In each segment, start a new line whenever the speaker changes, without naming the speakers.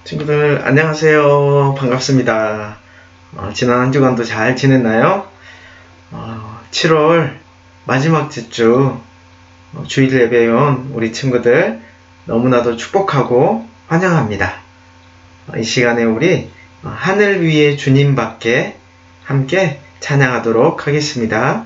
친구들 안녕하세요. 반갑습니다. 지난 한 주간도 잘 지냈나요? 7월 마지막 주 주일 예배에 온 우리 친구들 너무나도 축복하고 환영합니다. 이 시간에 우리 하늘 위의 주님밖에 함께 찬양하도록 하겠습니다.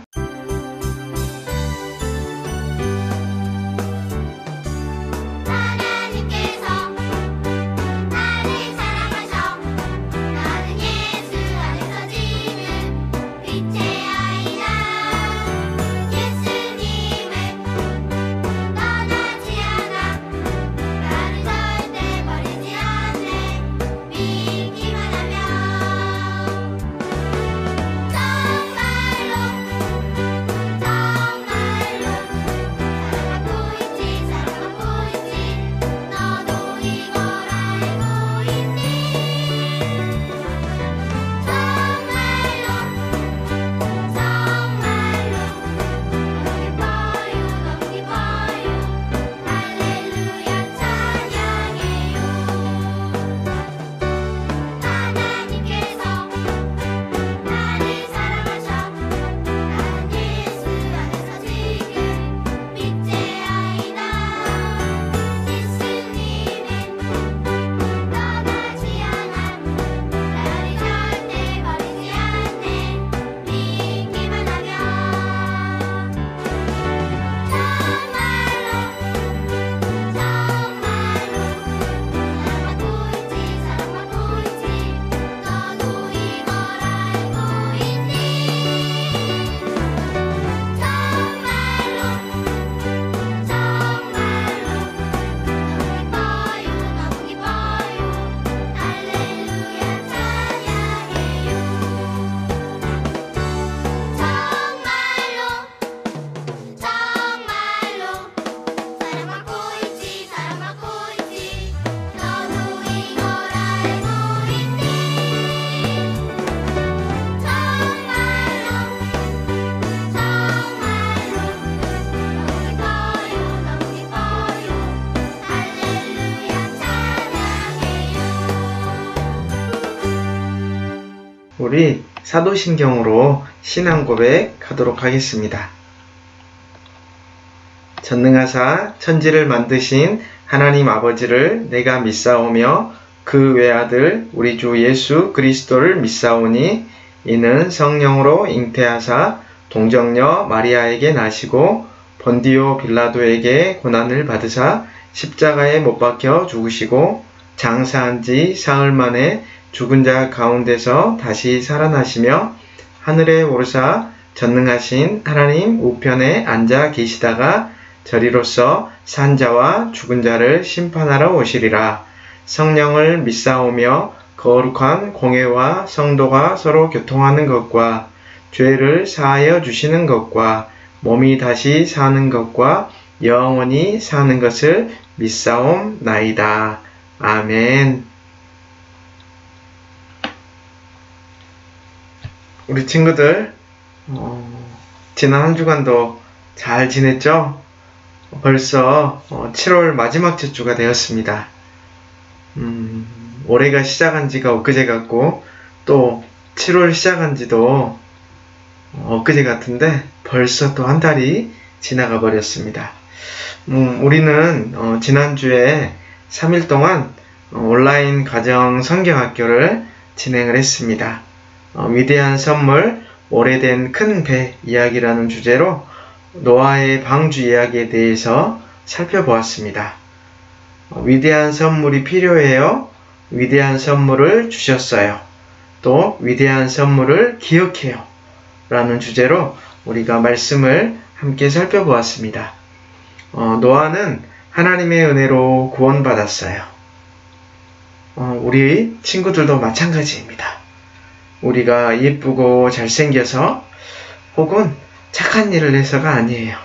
우리 사도신경으로 신앙 고백하도록 하겠습니다. 전능하사 천지를 만드신 하나님 아버지를 내가 믿사오며 그 외아들 우리 주 예수 그리스도를 믿사오니 이는 성령으로 잉태하사 동정녀 마리아에게 나시고 본디오 빌라도에게 고난을 받으사 십자가에 못 박혀 죽으시고 장사한 지 사흘 만에 죽은 자 가운데서 다시 살아나시며 하늘에 오르사 전능하신 하나님 우편에 앉아 계시다가 저리로서 산 자와 죽은 자를 심판하러 오시리라. 성령을 믿사오며 거룩한 공회와 성도가 서로 교통하는 것과 죄를 사하여 주시는 것과 몸이 다시 사는 것과 영원히 사는 것을 믿사옵나이다. 아멘. 우리 친구들 지난 한 주간도 잘 지냈죠? 벌써 7월 마지막 주가 되었습니다. 올해가 시작한 지가 엊그제 같고 또 7월 시작한 지도 엊그제 같은데 벌써 또 한 달이 지나가 버렸습니다. 우리는 지난주에 3일 동안 온라인 가정 성경학교를 진행을 했습니다. 위대한 선물, 오래된 큰 배 이야기라는 주제로 노아의 방주 이야기에 대해서 살펴보았습니다. 위대한 선물이 필요해요. 위대한 선물을 주셨어요. 또 위대한 선물을 기억해요. 라는 주제로 우리가 말씀을 함께 살펴보았습니다. 노아는 하나님의 은혜로 구원받았어요. 우리 친구들도 마찬가지입니다. 우리가 예쁘고 잘생겨서 혹은 착한 일을 해서가 아니에요.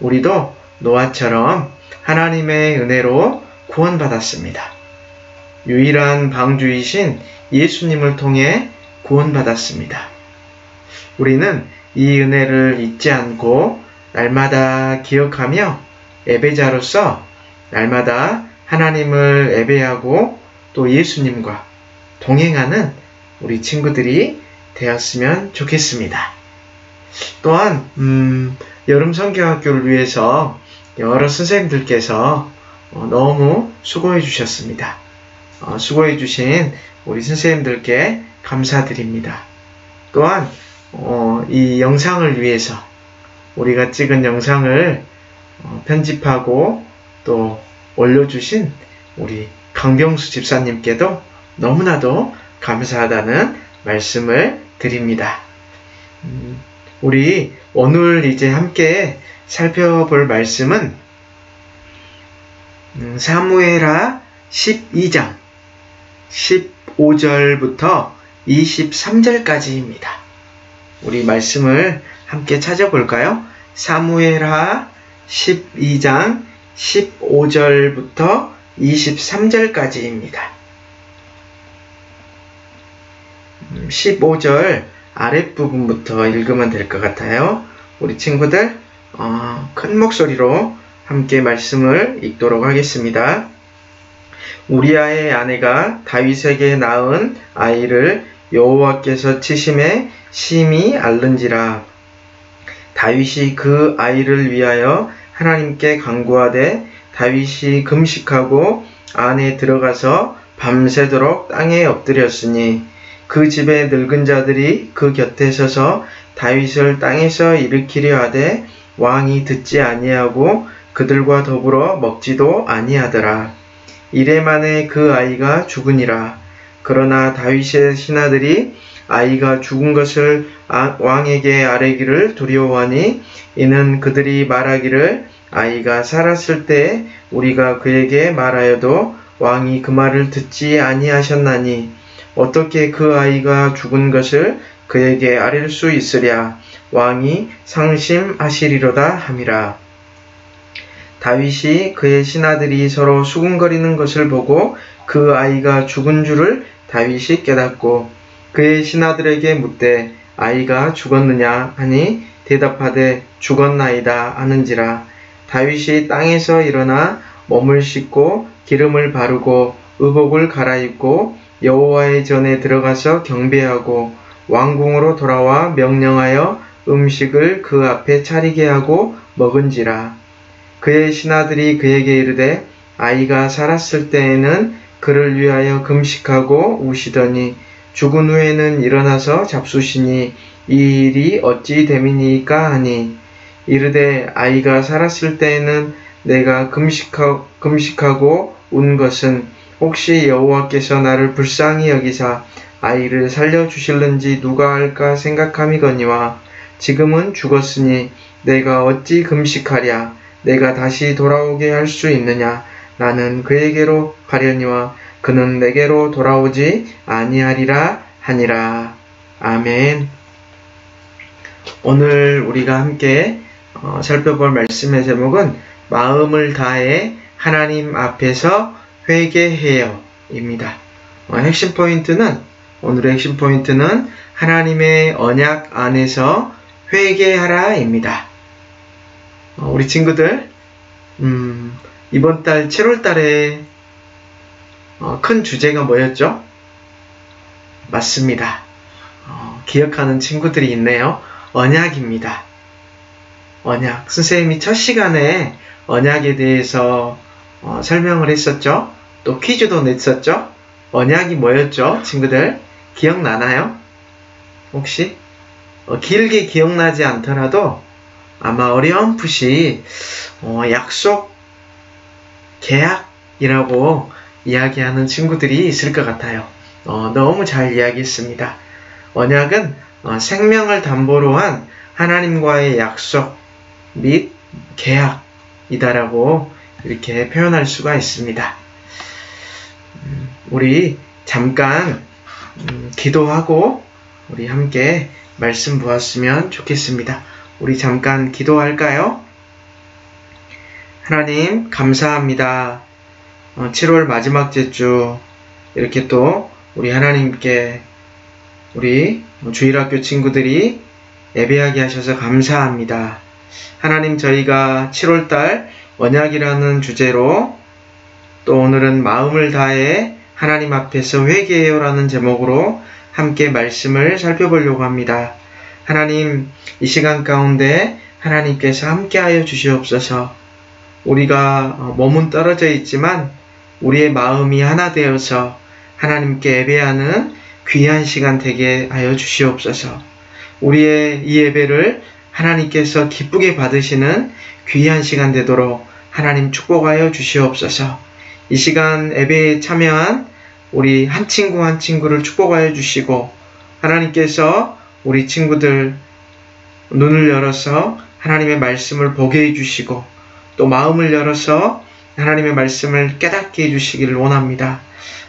우리도 노아처럼 하나님의 은혜로 구원받았습니다. 유일한 방주이신 예수님을 통해 구원받았습니다. 우리는 이 은혜를 잊지 않고 날마다 기억하며 예배자로서 날마다 하나님을 예배하고 또 예수님과 동행하는 우리 친구들이 되었으면 좋겠습니다. 또한 여름 성경학교를 위해서 여러 선생님들께서 너무 수고해 주셨습니다. 수고해 주신 우리 선생님들께 감사드립니다. 또한 이 영상을 위해서 우리가 찍은 영상을 편집하고 또 올려주신 우리 강병수 집사님께도 너무나도 감사하다는 말씀을 드립니다. 우리 오늘 이제 함께 살펴볼 말씀은 사무엘하 12장 15절부터 23절까지입니다. 우리 말씀을 함께 찾아볼까요? 사무엘하 12장 15절부터 23절까지입니다. 15절 아랫부분부터 읽으면 될 것 같아요. 우리 친구들 큰 목소리로 함께 말씀을 읽도록 하겠습니다. 우리아의 아내가 다윗에게 낳은 아이를 여호와께서 치심에 심히 앓는지라. 다윗이 그 아이를 위하여 하나님께 간구하되 다윗이 금식하고 안에 들어가서 밤새도록 땅에 엎드렸으니 그 집의 늙은 자들이 그 곁에 서서 다윗을 땅에서 일으키려 하되 왕이 듣지 아니하고 그들과 더불어 먹지도 아니하더라. 이래 만에 그 아이가 죽으니라. 그러나 다윗의 신하들이 아이가 죽은 것을 왕에게 아뢰기를 두려워하니 이는 그들이 말하기를 아이가 살았을 때 우리가 그에게 말하여도 왕이 그 말을 듣지 아니하셨나니 어떻게 그 아이가 죽은 것을 그에게 아뢰 수 있으랴. 왕이 상심하시리로다 함이라. 다윗이 그의 신하들이 서로 수군거리는 것을 보고 그 아이가 죽은 줄을 다윗이 깨닫고 그의 신하들에게 묻되 아이가 죽었느냐 하니 대답하되 죽었나이다 하는지라. 다윗이 땅에서 일어나 몸을 씻고 기름을 바르고 의복을 갈아입고 여호와의 전에 들어가서 경배하고 왕궁으로 돌아와 명령하여 음식을 그 앞에 차리게 하고 먹은지라. 그의 신하들이 그에게 이르되 아이가 살았을 때에는 그를 위하여 금식하고 우시더니 죽은 후에는 일어나서 잡수시니 이 일이 어찌 됨이니까 하니 이르되 아이가 살았을 때에는 내가 금식하고 운 것은 혹시 여호와께서 나를 불쌍히 여기사 아이를 살려주실는지 누가 알까 생각함이거니와 지금은 죽었으니 내가 어찌 금식하랴. 내가 다시 돌아오게 할 수 있느냐. 나는 그에게로 가려니와 그는 내게로 돌아오지 아니하리라 하니라. 아멘. 오늘 우리가 함께 살펴볼 말씀의 제목은 마음을 다해 하나님 앞에서 회개해요 입니다. 오늘의 핵심 포인트는 하나님의 언약 안에서 회개하라 입니다. 우리 친구들 이번 달 7월 달에 큰 주제가 뭐였죠? 맞습니다. 기억하는 친구들이 있네요. 언약입니다. 언약. 선생님이 첫 시간에 언약에 대해서 설명을 했었죠. 또 퀴즈도 냈었죠. 언약이 뭐였죠? 친구들 기억나나요? 혹시? 길게 기억나지 않더라도 아마 어렴풋이 약속, 계약이라고 이야기하는 친구들이 있을 것 같아요. 너무 잘 이야기했습니다. 언약은 생명을 담보로 한 하나님과의 약속 및 계약이다라고 이렇게 표현할 수가 있습니다. 우리 잠깐 기도하고 우리 함께 말씀 보았으면 좋겠습니다. 우리 잠깐 기도할까요? 하나님 감사합니다. 7월 마지막 주 이렇게 또 우리 하나님께 우리 주일학교 친구들이 예배하게 하셔서 감사합니다. 하나님 저희가 7월달 언약이라는 주제로 또 오늘은 마음을 다해 하나님 앞에서 회개해요라는 제목으로 함께 말씀을 살펴보려고 합니다. 하나님, 이 시간 가운데 하나님께서 함께하여 주시옵소서. 우리가 몸은 떨어져 있지만 우리의 마음이 하나 되어서 하나님께 예배하는 귀한 시간 되게 하여 주시옵소서. 우리의 이 예배를 하나님께서 기쁘게 받으시는 귀한 시간 되도록 하나님 축복하여 주시옵소서. 이 시간 예배에 참여한 우리 한 친구 한 친구를 축복하여 주시고, 하나님께서 우리 친구들 눈을 열어서 하나님의 말씀을 보게 해주시고, 또 마음을 열어서 하나님의 말씀을 깨닫게 해주시기를 원합니다.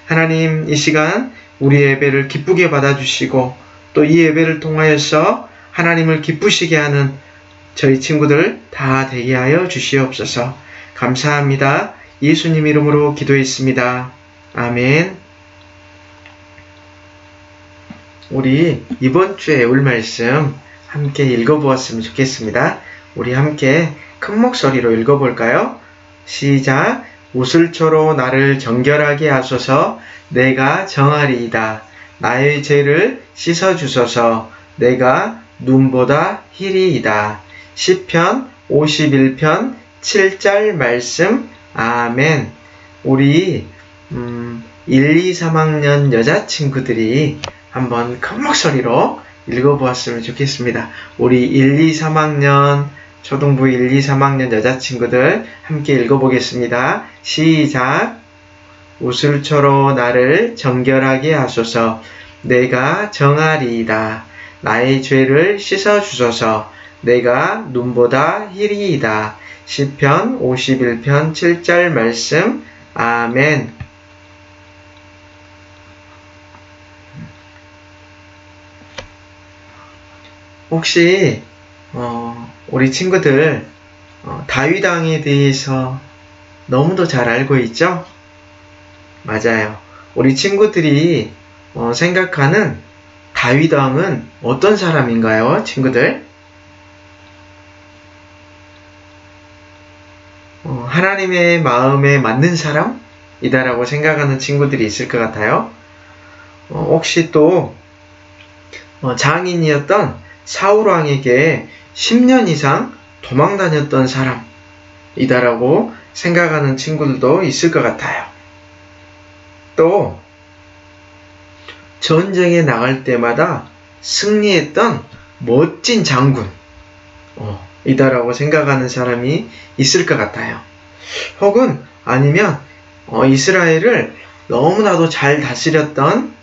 하나님, 이 시간 우리 예배를 기쁘게 받아주시고, 또 이 예배를 통하여서 하나님을 기쁘시게 하는 저희 친구들 다 되게 하여 주시옵소서. 감사합니다. 예수님 이름으로 기도했습니다. 아멘. 우리 이번 주에 올 말씀 함께 읽어보았으면 좋겠습니다. 우리 함께 큰 목소리로 읽어볼까요? 시작. 우슬초로 나를 정결하게 하소서. 내가 정하리이다. 나의 죄를 씻어주소서. 내가 눈보다 희리이다. 시편 51편 7절 말씀. 아멘. 우리 1, 2, 3학년 여자친구들이 한번 큰 목소리로 읽어보았으면 좋겠습니다. 우리 1, 2, 3학년 초등부 1, 2, 3학년 여자친구들 함께 읽어보겠습니다. 시작. 우슬초로 나를 정결하게 하소서. 내가 정하리이다. 나의 죄를 씻어주소서. 내가 눈보다 희리이다. 시편 51편 7절 말씀. 아멘. 혹시 우리 친구들 다윗 왕에 대해서 너무도 잘 알고 있죠? 맞아요. 우리 친구들이 생각하는 다윗 왕은 어떤 사람인가요, 친구들? 하나님의 마음에 맞는 사람이다라고 생각하는 친구들이 있을 것 같아요. 혹시 또 장인이었던 사울 왕에게 10년 이상 도망 다녔던 사람이다라고 생각하는 친구들도 있을 것 같아요. 또 전쟁에 나갈 때마다 승리했던 멋진 장군 이다라고 생각하는 사람이 있을 것 같아요. 혹은 아니면 이스라엘을 너무나도 잘 다스렸던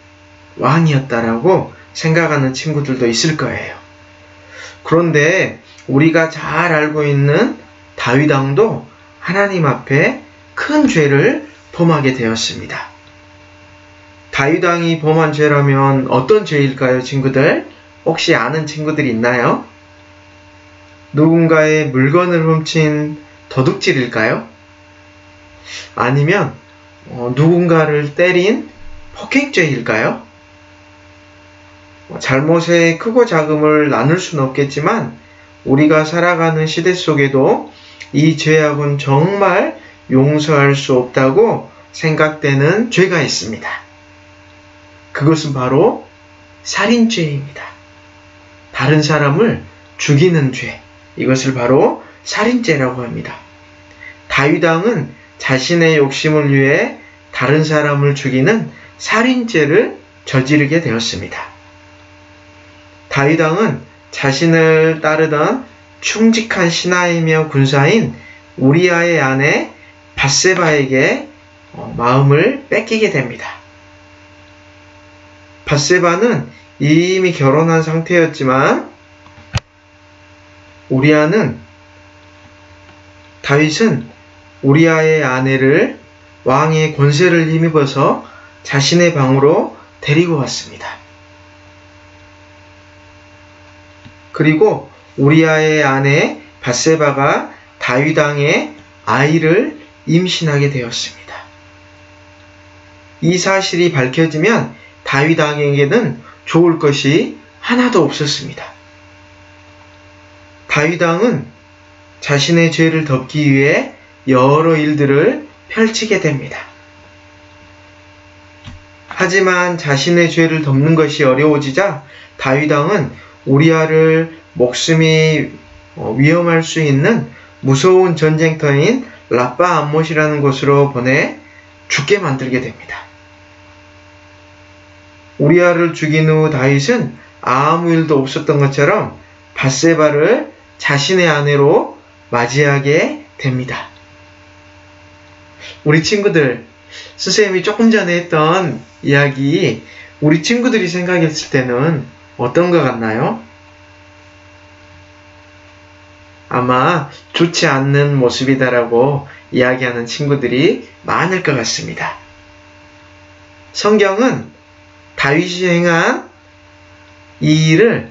왕이었다라고 생각하는 친구들도 있을 거예요. 그런데 우리가 잘 알고 있는 다윗 왕도 하나님 앞에 큰 죄를 범하게 되었습니다. 다윗 왕이 범한 죄라면 어떤 죄일까요, 친구들? 혹시 아는 친구들이 있나요? 누군가의 물건을 훔친 도둑질일까요? 아니면 누군가를 때린 폭행죄일까요? 잘못의 크고 작음을 나눌 수는 없겠지만 우리가 살아가는 시대 속에도 이 죄악은 정말 용서할 수 없다고 생각되는 죄가 있습니다. 그것은 바로 살인죄입니다. 다른 사람을 죽이는 죄, 이것을 바로 살인죄라고 합니다. 다윗 왕은 자신의 욕심을 위해 다른 사람을 죽이는 살인죄를 저지르게 되었습니다. 다윗 왕은 자신을 따르던 충직한 신하이며 군사인 우리아의 아내 밧세바에게 마음을 뺏기게 됩니다. 밧세바는 이미 결혼한 상태였지만 다윗은 우리아의 아내를 왕의 권세를 힘입어서 자신의 방으로 데리고 왔습니다. 그리고 우리아의 아내 밧세바가 다윗 왕의 아이를 임신하게 되었습니다. 이 사실이 밝혀지면 다윗 왕에게는 좋을 것이 하나도 없었습니다. 다윗 왕은 자신의 죄를 덮기 위해 여러 일들을 펼치게 됩니다. 하지만 자신의 죄를 덮는 것이 어려워지자 다윗 왕은 우리아를 목숨이 위험할 수 있는 무서운 전쟁터인 라빠 암못이라는 곳으로 보내 죽게 만들게 됩니다. 우리아를 죽인 후 다윗은 아무 일도 없었던 것처럼 밧세바를 자신의 아내로 맞이하게 됩니다. 우리 친구들, 선생님이 조금 전에 했던 이야기, 우리 친구들이 생각했을 때는 어떤 것 같나요? 아마 좋지 않는 모습이다라고 이야기하는 친구들이 많을 것 같습니다. 성경은 다윗이 행한 이 일을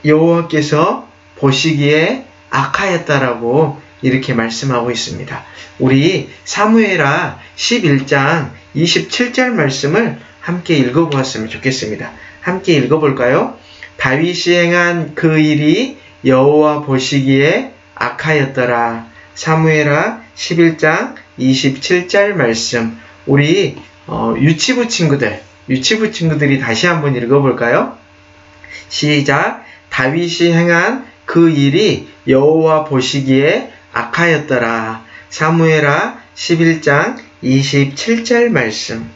여호와께서 보시기에 악하였다라고 이렇게 말씀하고 있습니다. 우리 사무엘하 11장 27절 말씀을 함께 읽어보았으면 좋겠습니다. 함께 읽어볼까요? 다윗이 행한 그 일이 여호와 보시기에 악하였더라. 사무엘하 11장 27절 말씀. 우리 유치부 친구들이 다시 한번 읽어볼까요? 시작. 다윗이 행한 그 일이 여호와 보시기에 악하였더라. 사무엘하 11장 27절 말씀.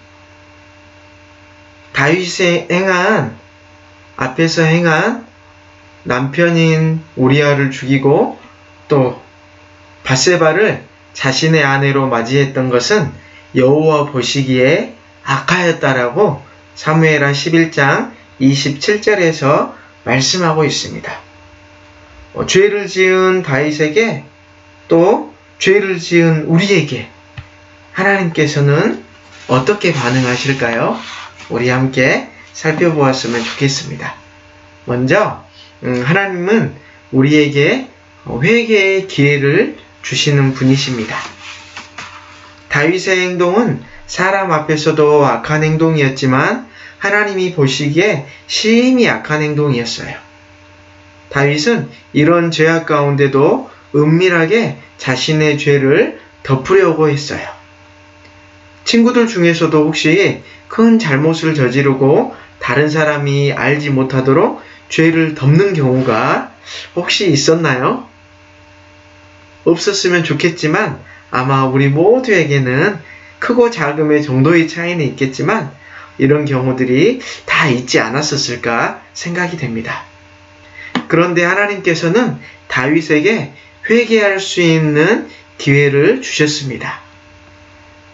다윗이 앞에서 행한 남편인 우리아를 죽이고 또 밧세바를 자신의 아내로 맞이했던 것은 여호와 보시기에 악하였다라고 사무엘하 11장 27절에서 말씀하고 있습니다. 죄를 지은 다윗에게 또 죄를 지은 우리에게 하나님께서는 어떻게 반응하실까요? 우리 함께 살펴보았으면 좋겠습니다. 먼저 하나님은 우리에게 회개의 기회를 주시는 분이십니다. 다윗의 행동은 사람 앞에서도 악한 행동이었지만 하나님이 보시기에 심히 악한 행동이었어요. 다윗은 이런 죄악 가운데도 은밀하게 자신의 죄를 덮으려고 했어요. 친구들 중에서도 혹시 큰 잘못을 저지르고 다른 사람이 알지 못하도록 죄를 덮는 경우가 혹시 있었나요? 없었으면 좋겠지만 아마 우리 모두에게는 크고 작음의 정도의 차이는 있겠지만 이런 경우들이 다 있지 않았었을까 생각이 됩니다. 그런데 하나님께서는 다윗에게 회개할 수 있는 기회를 주셨습니다.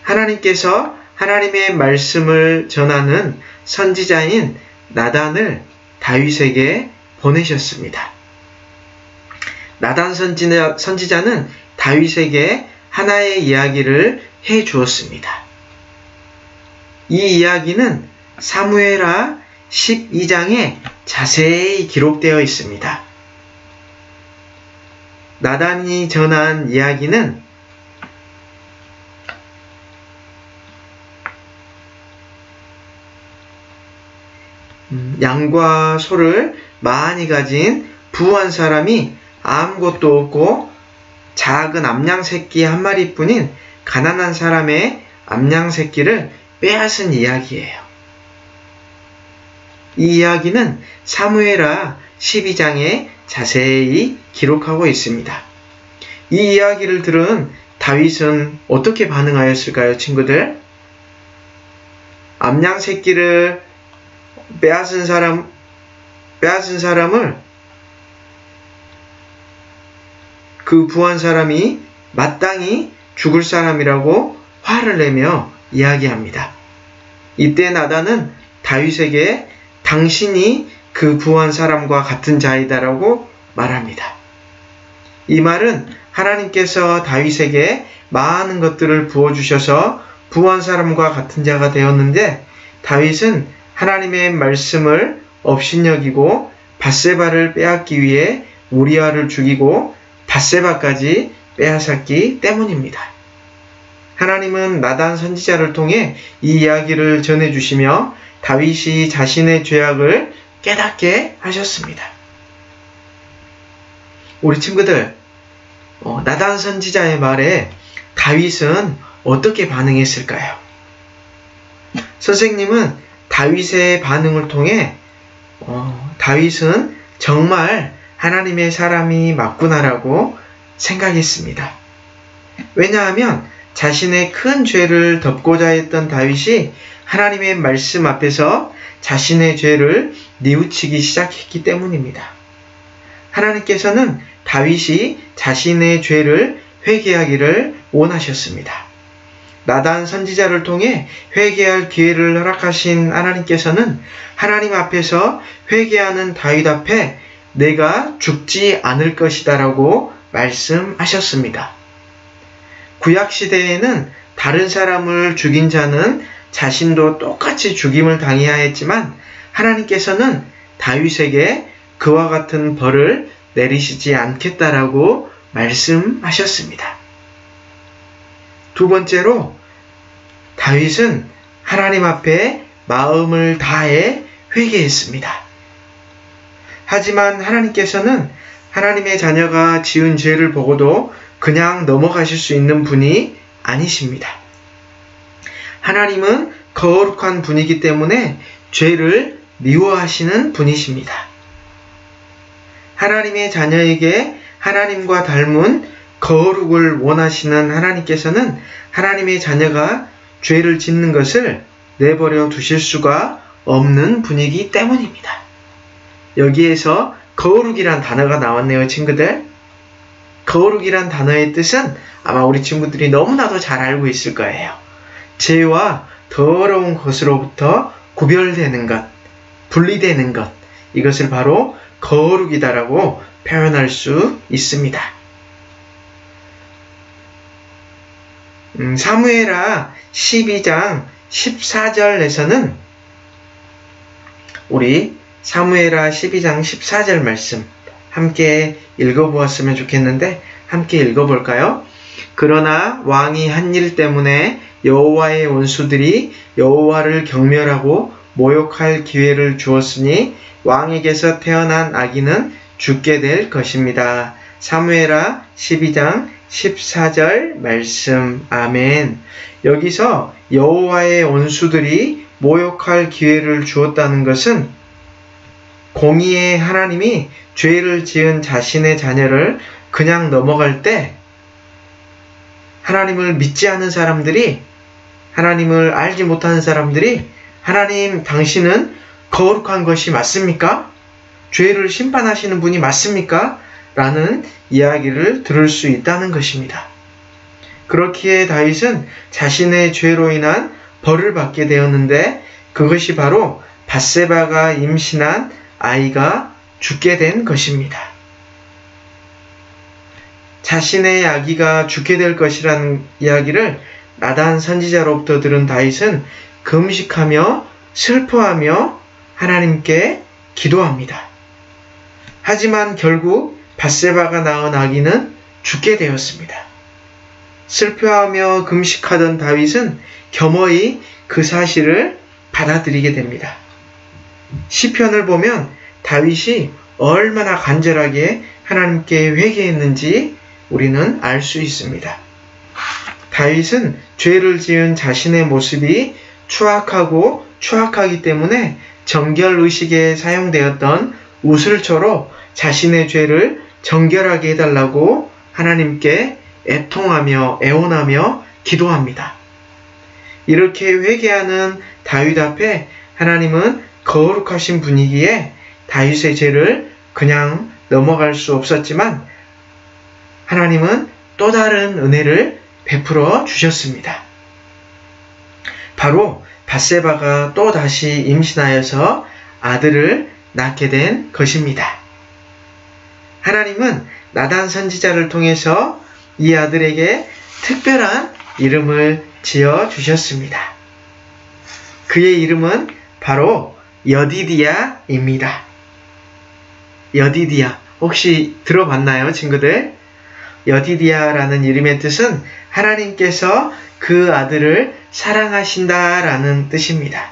하나님께서 하나님의 말씀을 전하는 선지자인 나단을 다윗에게 보내셨습니다. 나단 선지자는 다윗에게 하나의 이야기를 해 주었습니다. 이 이야기는 사무엘하 12장에 자세히 기록되어 있습니다. 나단이 전한 이야기는 양과 소를 많이 가진 부한 사람이 아무것도 없고 작은 암양 새끼 한 마리뿐인 가난한 사람의 암양 새끼를 빼앗은 이야기예요. 이 이야기는 사무엘하 12장에 자세히 기록하고 있습니다. 이 이야기를 들은 다윗은 어떻게 반응하였을까요, 친구들? 암양 새끼를 빼앗은 사람을 그 부한 사람이 마땅히 죽을 사람이라고 화를 내며 이야기합니다. 이때 나단은 다윗에게 당신이 그 부한 사람과 같은 자이다라고 말합니다. 이 말은 하나님께서 다윗에게 많은 것들을 부어주셔서 부한 사람과 같은 자가 되었는데 다윗은 하나님의 말씀을 업신여기고 밧세바를 빼앗기 위해 우리아를 죽이고 밧세바까지 빼앗았기 때문입니다. 하나님은 나단 선지자를 통해 이 이야기를 전해주시며 다윗이 자신의 죄악을 깨닫게 하셨습니다. 우리 친구들, 나단 선지자의 말에 다윗은 어떻게 반응했을까요? 선생님은 다윗의 반응을 통해 다윗은 정말 하나님의 사람이 맞구나라고 생각했습니다. 왜냐하면 자신의 큰 죄를 덮고자 했던 다윗이 하나님의 말씀 앞에서 자신의 죄를 뉘우치기 시작했기 때문입니다. 하나님께서는 다윗이 자신의 죄를 회개하기를 원하셨습니다. 나단 선지자를 통해 회개할 기회를 허락하신 하나님께서는 하나님 앞에서 회개하는 다윗 앞에 내가 죽지 않을 것이다 라고 말씀하셨습니다. 구약시대에는 다른 사람을 죽인 자는 자신도 똑같이 죽임을 당해야 했지만 하나님께서는 다윗에게 그와 같은 벌을 내리시지 않겠다라고 말씀하셨습니다. 두 번째로 다윗은 하나님 앞에 마음을 다해 회개했습니다. 하지만 하나님께서는 하나님의 자녀가 지은 죄를 보고도 그냥 넘어가실 수 있는 분이 아니십니다. 하나님은 거룩한 분이기 때문에 죄를 미워하시는 분이십니다. 하나님의 자녀에게 하나님과 닮은 거룩을 원하시는 하나님께서는 하나님의 자녀가 죄를 짓는 것을 내버려 두실 수가 없는 분이기 때문입니다. 여기에서 거룩이란 단어가 나왔네요, 친구들. 거룩이란 단어의 뜻은 아마 우리 친구들이 너무나도 잘 알고 있을 거예요. 죄와 더러운 것으로부터 구별되는 것, 분리되는 것, 이것을 바로 거룩이다라고 표현할 수 있습니다. 사무엘하 12장 14절에서는 우리 사무엘하 12장 14절 말씀 함께 읽어보았으면 좋겠는데 함께 읽어볼까요? 그러나 왕이 한 일 때문에 여호와의 원수들이 여호와를 경멸하고 모욕할 기회를 주었으니 왕에게서 태어난 아기는 죽게 될 것입니다. 사무엘하 12장 14절 말씀. 아멘. 여기서 여호와의 원수들이 모욕할 기회를 주었다는 것은 공의의 하나님이 죄를 지은 자신의 자녀를 그냥 넘어갈 때 하나님을 믿지 않은 사람들이, 하나님을 알지 못하는 사람들이 하나님 당신은 거룩한 것이 맞습니까? 죄를 심판하시는 분이 맞습니까? 라는 이야기를 들을 수 있다는 것입니다. 그렇기에 다윗은 자신의 죄로 인한 벌을 받게 되었는데 그것이 바로 밧세바가 임신한 아이가 죽게 된 것입니다. 자신의 아기가 죽게 될 것이라는 이야기를 나단 선지자로부터 들은 다윗은 금식하며 슬퍼하며 하나님께 기도합니다. 하지만 결국 밧세바가 낳은 아기는 죽게 되었습니다. 슬퍼하며 금식하던 다윗은 겸허히 그 사실을 받아들이게 됩니다. 시편을 보면 다윗이 얼마나 간절하게 하나님께 회개했는지 우리는 알 수 있습니다. 다윗은 죄를 지은 자신의 모습이 추악하고 추악하기 때문에 정결의식에 사용되었던 우슬초로 자신의 죄를 정결하게 해달라고 하나님께 애통하며 애원하며 기도합니다. 이렇게 회개하는 다윗 앞에 하나님은 거룩하신 분이기에 다윗의 죄를 그냥 넘어갈 수 없었지만 하나님은 또 다른 은혜를 베풀어 주셨습니다. 바로 밧세바가 또 다시 임신하여서 아들을 낳게 된 것입니다. 하나님은 나단 선지자를 통해서 이 아들에게 특별한 이름을 지어 주셨습니다. 그의 이름은 바로 여디디야입니다. 여디디야, 혹시 들어봤나요, 친구들? 여디디야라는 이름의 뜻은 하나님께서 그 아들을 사랑하신다라는 뜻입니다.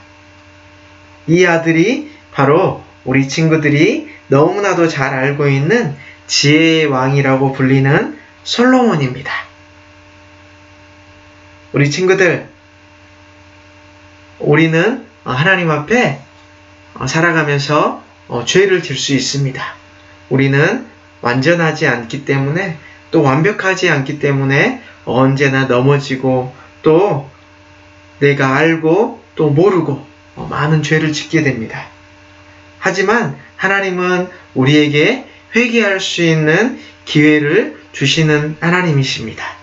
이 아들이 바로 우리 친구들이 너무나도 잘 알고 있는 지혜의 왕이라고 불리는 솔로몬입니다. 우리 친구들, 우리는 하나님 앞에 살아가면서 죄를 질 수 있습니다. 우리는 완전하지 않기 때문에, 또 완벽하지 않기 때문에 언제나 넘어지고, 또 내가 알고 또 모르고 많은 죄를 짓게 됩니다. 하지만 하나님은 우리에게 회개할 수 있는 기회를 주시는 하나님이십니다.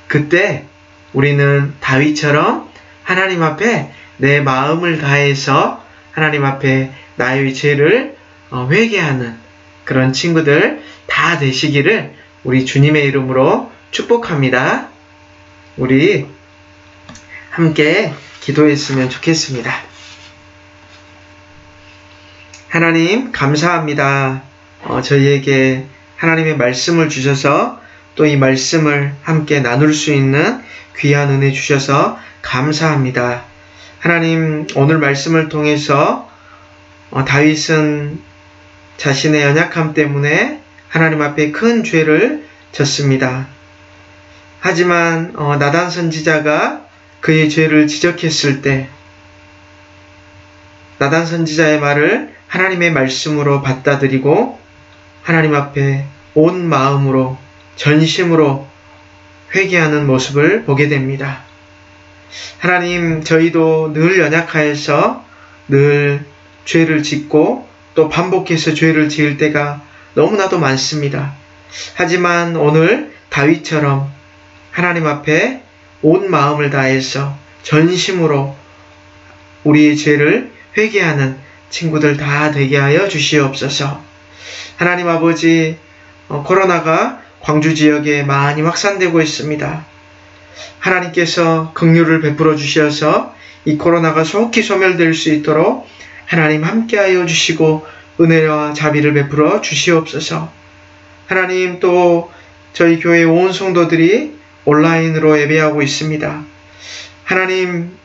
그때 우리는 다윗처럼 하나님 앞에 내 마음을 다해서 하나님 앞에 나의 죄를 회개하는 그런 친구들 다 되시기를 우리 주님의 이름으로 축복합니다. 우리 함께 기도했으면 좋겠습니다. 하나님 감사합니다. 저희에게 하나님의 말씀을 주셔서 또 이 말씀을 함께 나눌 수 있는 귀한 은혜 주셔서 감사합니다. 하나님, 오늘 말씀을 통해서 다윗은 자신의 연약함 때문에 하나님 앞에 큰 죄를 졌습니다. 하지만 나단 선지자가 그의 죄를 지적했을 때 나단 선지자의 말을 하나님의 말씀으로 받아들이고 하나님 앞에 온 마음으로 전심으로 회개하는 모습을 보게 됩니다. 하나님, 저희도 늘 연약하여서 늘 죄를 짓고 또 반복해서 죄를 지을 때가 너무나도 많습니다. 하지만 오늘 다윗처럼 하나님 앞에 온 마음을 다해서 전심으로 우리의 죄를 회개하는 친구들 다 되게 하여 주시옵소서. 하나님 아버지, 코로나가 광주 지역에 많이 확산되고 있습니다. 하나님께서 긍휼을 베풀어 주셔서 이 코로나가 속히 소멸될 수 있도록 하나님 함께하여 주시고 은혜와 자비를 베풀어 주시옵소서. 하나님, 또 저희 교회 온 성도들이 온라인으로 예배하고 있습니다. 하나님,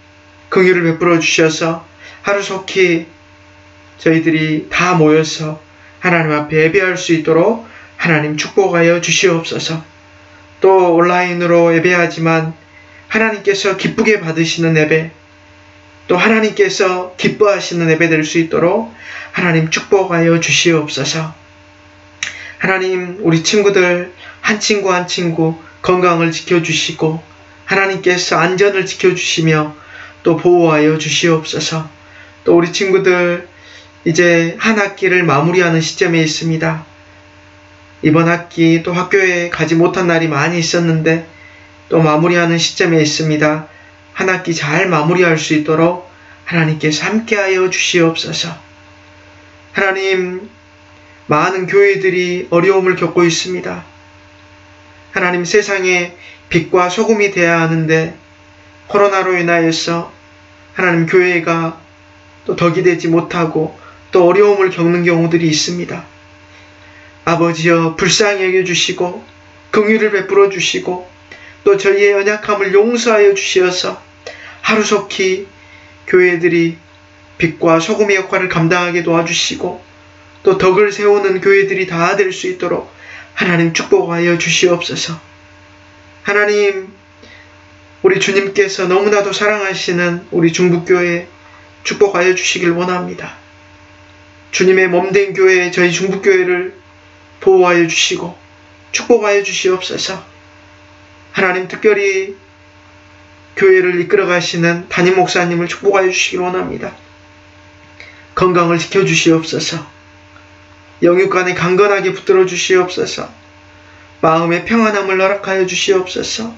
긍휼을 베풀어 주셔서 하루속히 저희들이 다 모여서 하나님 앞에 예배할 수 있도록 하나님 축복하여 주시옵소서. 또 온라인으로 예배하지만 하나님께서 기쁘게 받으시는 예배, 또 하나님께서 기뻐하시는 예배 될 수 있도록 하나님 축복하여 주시옵소서. 하나님, 우리 친구들 한 친구 한 친구 건강을 지켜주시고 하나님께서 안전을 지켜주시며 또 보호하여 주시옵소서. 또 우리 친구들 이제 한 학기를 마무리하는 시점에 있습니다. 이번 학기 또 학교에 가지 못한 날이 많이 있었는데 또 마무리하는 시점에 있습니다. 한 학기 잘 마무리할 수 있도록 하나님께서 함께하여 주시옵소서. 하나님, 많은 교회들이 어려움을 겪고 있습니다. 하나님, 세상에 빛과 소금이 되어야 하는데 코로나로 인하여서 하나님 교회가 또 덕이 되지 못하고 또 어려움을 겪는 경우들이 있습니다. 아버지여, 불쌍히 여겨주시고 긍휼을 베풀어 주시고 또 저희의 연약함을 용서하여 주시어서 하루속히 교회들이 빛과 소금의 역할을 감당하게 도와주시고 또 덕을 세우는 교회들이 다 될 수 있도록 하나님 축복하여 주시옵소서. 하나님, 우리 주님께서 너무나도 사랑하시는 우리 중북교회 축복하여 주시길 원합니다. 주님의 몸된 교회, 저희 중북교회를 보호하여 주시고 축복하여 주시옵소서. 하나님, 특별히 교회를 이끌어 가시는 담임 목사님을 축복하여 주시길 원합니다. 건강을 지켜주시옵소서. 영육간에 강건하게 붙들어 주시옵소서. 마음의 평안함을 허락하여 주시옵소서.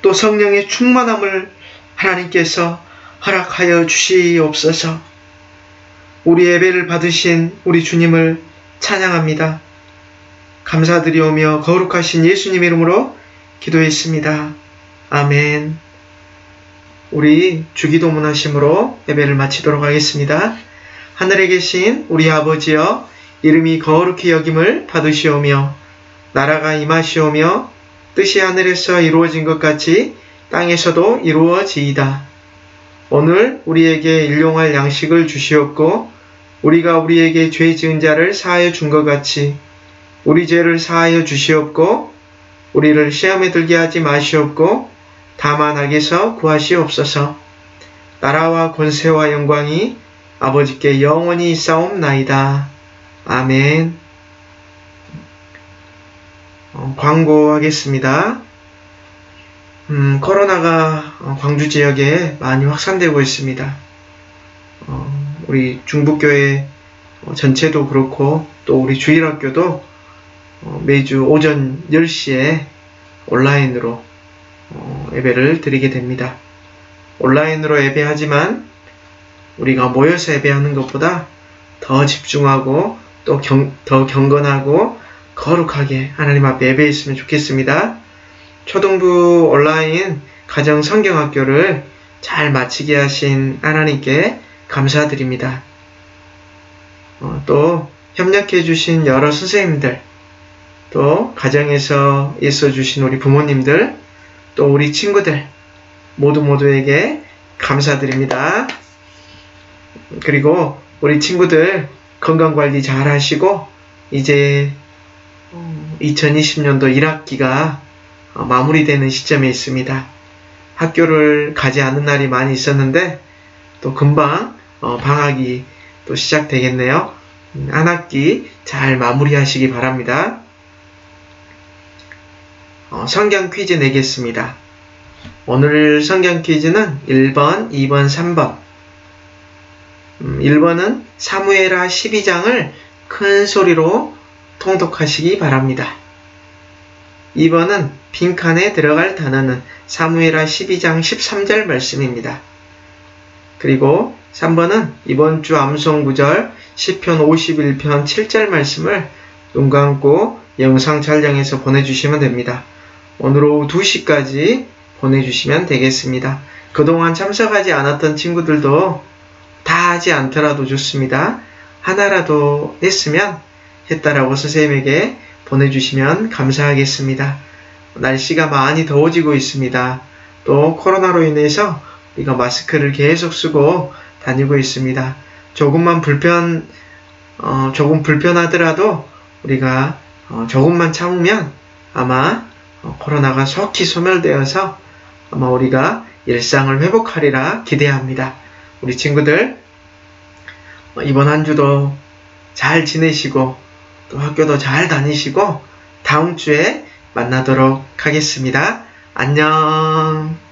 또 성령의 충만함을 하나님께서 허락하여 주시옵소서. 우리 예배를 받으신 우리 주님을 찬양합니다. 감사드리오며 거룩하신 예수님 이름으로 기도했습니다. 아멘. 우리 주기도문 하심으로 예배를 마치도록 하겠습니다. 하늘에 계신 우리 아버지여, 이름이 거룩히 여김을 받으시오며 나라가 임하시오며 뜻이 하늘에서 이루어진 것 같이 땅에서도 이루어지이다. 오늘 우리에게 일용할 양식을 주시옵고 우리가 우리에게 죄 지은 자를 사하여 준 것 같이 우리 죄를 사하여 주시옵고 우리를 시험에 들게 하지 마시옵고 다만 악에서 구하시옵소서. 나라와 권세와 영광이 아버지께 영원히 있사옵나이다. 아멘. 광고하겠습니다. 코로나가 광주 지역에 많이 확산되고 있습니다. 우리 중북교회 전체도 그렇고 또 우리 주일학교도 매주 오전 10시에 온라인으로 예배를 드리게 됩니다. 온라인으로 예배하지만 우리가 모여서 예배하는 것보다 더 집중하고 또 더 경건하고 거룩하게 하나님 앞에 예배했으면 좋겠습니다. 초등부 온라인 가정 성경학교를 잘 마치게 하신 하나님께 감사드립니다. 또 협력해 주신 여러 선생님들, 또 가정에서 있어 주신 우리 부모님들, 또 우리 친구들 모두에게 감사드립니다. 그리고 우리 친구들 건강관리 잘 하시고 이제 2020년도 1학기가 마무리되는 시점에 있습니다. 학교를 가지 않은 날이 많이 있었는데 또 금방 방학이 또 시작되겠네요. 한 학기 잘 마무리하시기 바랍니다. 성경 퀴즈 내겠습니다. 오늘 성경 퀴즈는 1번, 2번, 3번. 1번은 사무엘하 12장을 큰 소리로 통독하시기 바랍니다. 2번은 빈칸에 들어갈 단어는 사무엘하 12장 13절 말씀입니다. 그리고 3번은 이번 주 암송구절 시편 51편 7절 말씀을 눈 감고 영상 촬영해서 보내주시면 됩니다. 오늘 오후 2시까지 보내주시면 되겠습니다. 그동안 참석하지 않았던 친구들도 다 하지 않더라도 좋습니다. 하나라도 했으면 했다라고 선생님에게 보내주시면 감사하겠습니다. 날씨가 많이 더워지고 있습니다. 또 코로나로 인해서 우리가 마스크를 계속 쓰고 다니고 있습니다. 조금 불편하더라도 우리가 조금만 참으면 아마 코로나가 속히 소멸되어서 아마 우리가 일상을 회복하리라 기대합니다. 우리 친구들 이번 한 주도 잘 지내시고 또 학교도 잘 다니시고 다음 주에 만나도록 하겠습니다. 안녕.